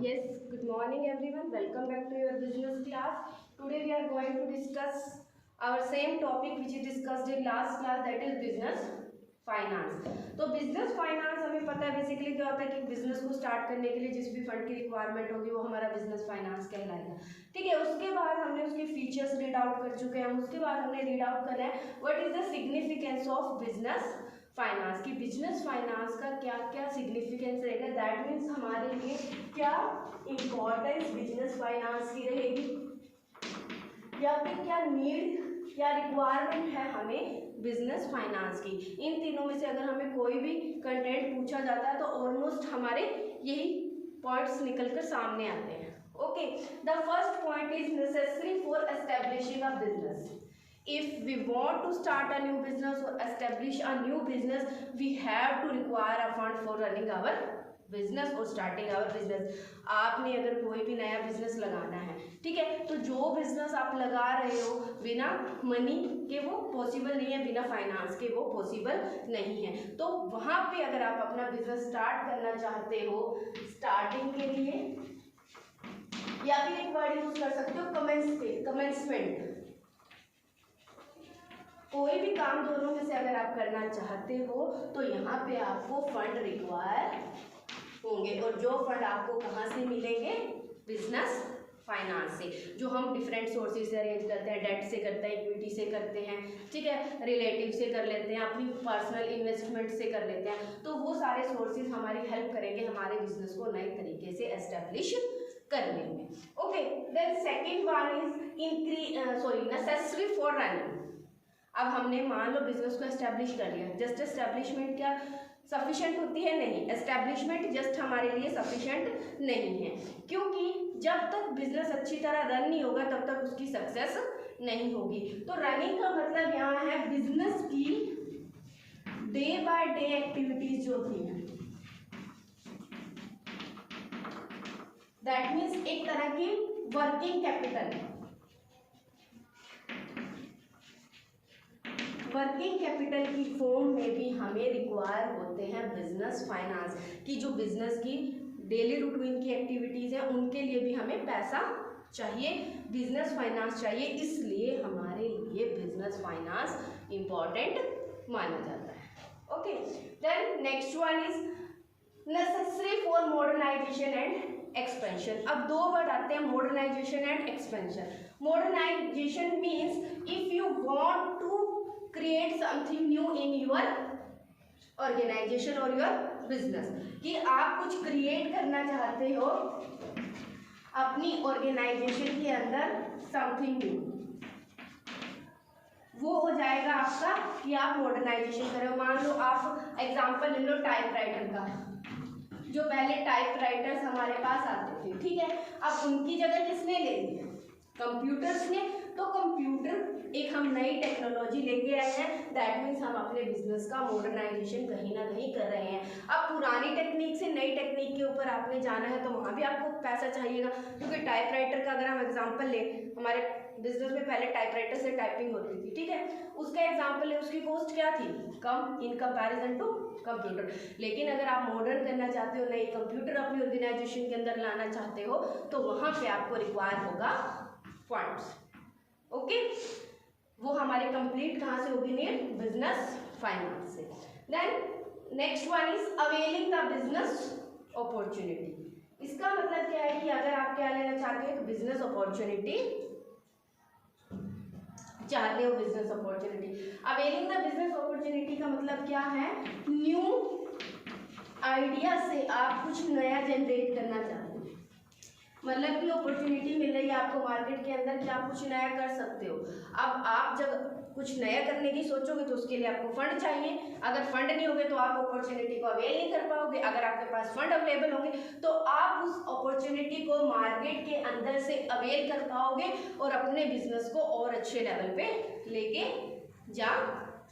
Yes, good morning everyone. Welcome back to your business class. Today we are going to discuss our same topic which is discussed in last class, that is business finance. तो business finance हमें पता है basically क्या होता है कि business को start करने के लिए जिस भी फंड की रिक्वायरमेंट होगी वो हमारा बिजनेस फाइनेंस कहलाएगा। ठीक है, उसके बाद हमने उसके फीचर्स रीड आउट कर चुके हैं। उसके बाद हमने रीड आउट करना है what is the significance of business finance की बिजनेस फाइनेंस का क्या क्या सिग्निफिकेंस रहेगा, दैट मीन्स हमारे लिए क्या इम्पोर्टेंस बिजनेस फाइनेंस की रहेगी या फिर क्या नीड या रिक्वायरमेंट है हमें बिजनेस फाइनेंस की। इन तीनों में से अगर हमें कोई भी कंटेंट पूछा जाता है तो ऑलमोस्ट हमारे यही पॉइंट्स निकल कर सामने आते हैं। Okay, the first point is necessary for establishing a business. If we want to start a new business or establish a new business, we have to require a fund for running our business or starting our business। आपने अगर कोई भी नया business लगाना है, ठीक है, तो जो बिजनेस आप लगा रहे हो बिना मनी के वो पॉसिबल नहीं है, बिना फाइनेंस के वो पॉसिबल नहीं है। तो वहाँ पे अगर आप अपना बिजनेस स्टार्ट करना चाहते हो स्टार्टिंग के लिए, या फिर एक वर्ड यूज कर सकते हो कमेंसमेंट, कोई भी काम दोनों में से अगर आप करना चाहते हो तो यहाँ पे आपको फंड रिक्वायर होंगे। और जो फंड आपको कहाँ से मिलेंगे? बिजनेस फाइनेंस से, जो हम डिफरेंट सोर्सेज से अरेंज करते हैं, डेट से करते हैं, इक्विटी से करते हैं, ठीक है, रिलेटिव से कर लेते हैं, अपनी पर्सनल इन्वेस्टमेंट से कर लेते हैं। तो वो सारे सोर्सेज हमारी हेल्प करेंगे हमारे बिजनेस को नए तरीके से एस्टेब्लिश करने में। Okay, then second one is necessary for running. अब हमने मान लो बिजनेस को एस्टेब्लिश कर लिया, जस्ट एस्टेब्लिशमेंट क्या सफिशिएंट होती है? नहीं, एस्टेब्लिशमेंट जस्ट हमारे लिए सफिशिएंट नहीं है, क्योंकि जब तक बिजनेस अच्छी तरह रन नहीं होगा तब तक उसकी सक्सेस नहीं होगी। तो रनिंग का मतलब यहाँ है बिजनेस की डे बाय डे एक्टिविटीज जो होती हैं, दैट मीन्स एक तरह की वर्किंग कैपिटल। वर्किंग कैपिटल की फॉर्म में भी हमें रिक्वायर होते हैं बिजनेस फाइनेंस की। जो बिजनेस की डेली रूटीन की एक्टिविटीज़ है उनके लिए भी हमें पैसा चाहिए, बिजनेस फाइनेंस चाहिए, इसलिए हमारे लिए बिजनेस फाइनेंस इम्पॉर्टेंट माना जाता है। Okay, then next one is necessary for modernisation and expansion. अब दो वर्ड आते हैं, modernisation and expansion. Modernisation means if you want to create something new in your organization or your business, कि आप कुछ क्रिएट करना चाहते हो अपनी ऑर्गेनाइजेशन के अंदर समथिंग न्यू, वो हो जाएगा आपका कि आप मॉडर्नाइजेशन करो। मान लो आप एग्जांपल ले लो टाइपराइटर का, जो पहले टाइपराइटर्स हमारे पास आते थे, ठीक है, अब उनकी जगह किसने ले ली? कंप्यूटर्स ने। तो कंप्यूटर एक हम नई टेक्नोलॉजी लेके आए हैं, दैट मीन्स हम अपने बिजनेस का मॉडर्नाइजेशन कहीं ना कहीं कर रहे हैं। अब पुरानी टेक्निक से नई टेक्निक के ऊपर आपने जाना है तो वहाँ भी आपको पैसा चाहिएगा, क्योंकि टाइपराइटर का अगर हम एग्जांपल लें, हमारे बिजनेस में पहले टाइपराइटर से टाइपिंग होती थी, ठीक है, उसका एग्जांपल है, उसकी कॉस्ट क्या थी? कम इन कंपैरिजन टू कंप्यूटर। लेकिन अगर आप मॉडर्न करना चाहते हो, नई कंप्यूटर अपनी ऑर्गेनाइजेशन के अंदर लाना चाहते हो, तो वहाँ पे आपको रिक्वायर होगा फंड्स। ओके, वो हमारे कंप्लीट कहाँ से होगी? नीड बिजनेस फाइनेंस से। Then next one is availing the business opportunity. इसका मतलब क्या है कि अगर आप क्या लेना चाहते हो? बिजनेस अपॉर्चुनिटी चाहते हो, business opportunity. Availing the business opportunity का मतलब क्या है? न्यू आइडिया से आप कुछ नया जनरेट करना चाहते हो, मतलब कि अपॉर्चुनिटी मिल रही है आपको मार्केट के अंदर कि आप कुछ नया कर सकते हो। अब आप जब कुछ नया करने की सोचोगे तो उसके लिए आपको फंड चाहिए। अगर फंड नहीं होंगे तो आप अपॉर्चुनिटी को अवेल नहीं कर पाओगे। अगर आपके पास फंड अवेलेबल होंगे तो आप उस अपॉर्चुनिटी को मार्केट के अंदर से अवेल कर पाओगे और अपने बिजनेस को और अच्छे लेवल पे लेके जा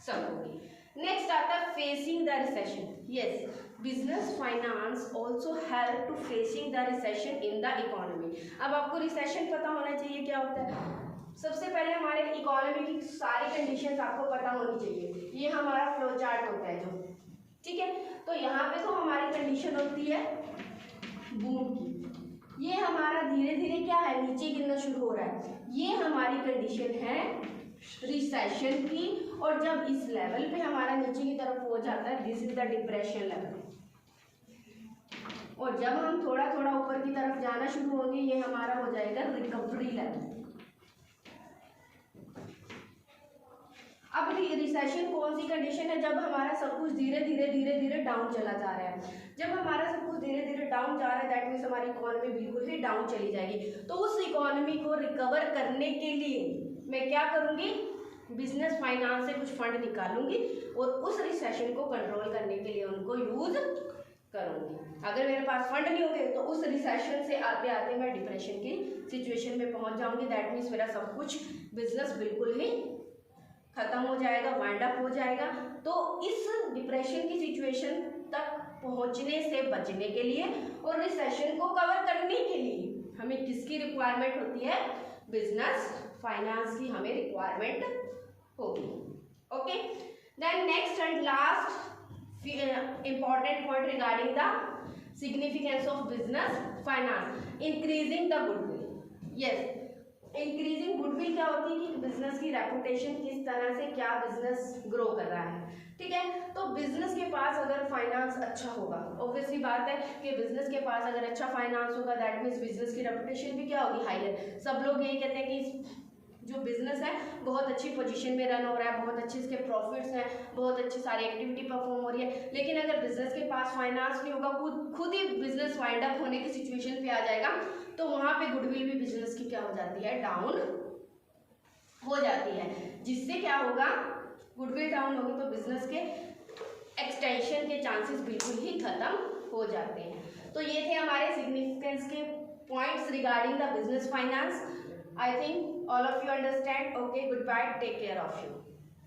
सकोगे। नेक्स्ट आता है facing the recession. Yes, business finance also help to facing the recession in the economy. अब आपको रिसेशन पता होना चाहिए क्या होता है। सबसे पहले हमारे इकोनॉमी की सारी कंडीशंस आपको पता होनी चाहिए। ये हमारा फ्लो चार्ट होता है जो, ठीक है, तो यहाँ पे तो हमारी कंडीशन होती है बूम की, हमारा धीरे धीरे क्या है, नीचे गिरना शुरू हो रहा है, ये हमारी कंडीशन है रिसेशन की। और जब इस लेवल पे हमारा नीचे की तरफ हो जाता है, this is the depression level. और जब हम थोड़ा थोड़ा ऊपर की तरफ जाना शुरू होंगे, ये हमारा हो जाएगा रिकवरी लेवल। अब रिसेशन कौन सी कंडीशन है, जब हमारा सब कुछ धीरे धीरे डाउन चला जा रहा है। जब हमारा सब कुछ धीरे धीरे डाउन जा रहा है, दैट मीन्स हमारी इकोनॉमी बिल्कुल ही डाउन चली जाएगी। तो उस इकोनॉमी को रिकवर करने के लिए मैं क्या करूंगी, बिजनेस फाइनेंस से कुछ फंड निकालूंगी और उस रिसेशन को कंट्रोल करने के लिए उनको यूज करूंगी। अगर मेरे पास फंड नहीं होंगे तो उस रिसेशन से आते आते मैं डिप्रेशन की सिचुएशन में पहुंच जाऊंगी। दैट मीन्स मेरा सब कुछ बिजनेस बिल्कुल ही खत्म हो जाएगा, वाइंड अप हो जाएगा। तो इस डिप्रेशन की सिचुएशन तक पहुंचने से बचने के लिए और रिसेशन को कवर करने के लिए हमें किसकी रिक्वायरमेंट होती है, बिजनेस फाइनेंस की हमें रिक्वायरमेंट होगी। Okay, then next and last important point regarding the significance of business finance, increasing the goodwill. Yes, increasing goodwill क्या होती है कि बिजनेस की रेपुटेशन किस तरह से क्या बिजनेस ग्रो कर रहा है। ठीक है, तो बिजनेस के पास अगर फाइनेंस अच्छा होगा, ऑब्वियसली बात है कि बिजनेस के पास अगर अच्छा फाइनेंस होगा, दैट मीन्स बिजनेस की रेपुटेशन भी क्या होगी, हायर। सब लोग यही कहते हैं कि जो बिजनेस है बहुत अच्छी पोजीशन में रन हो रहा है, बहुत अच्छे इसके प्रॉफिट्स हैं, बहुत अच्छी सारी एक्टिविटी परफॉर्म हो रही है। लेकिन अगर बिजनेस के पास फाइनेंस नहीं होगा, खुद ही बिजनेस वाइंड अप होने की सिचुएशन पे आ जाएगा, तो वहां पे गुडविल भी बिजनेस की क्या हो जाती है, डाउन हो जाती है। जिससे क्या होगा, गुडविल डाउन होगी तो बिजनेस के एक्सटेंशन के चांसेस बिल्कुल ही खत्म हो जाते हैं। तो ये थे हमारे सिग्निफिकेंस के points regarding the business finance. I think all of you understand. Okay, goodbye. Take care of you.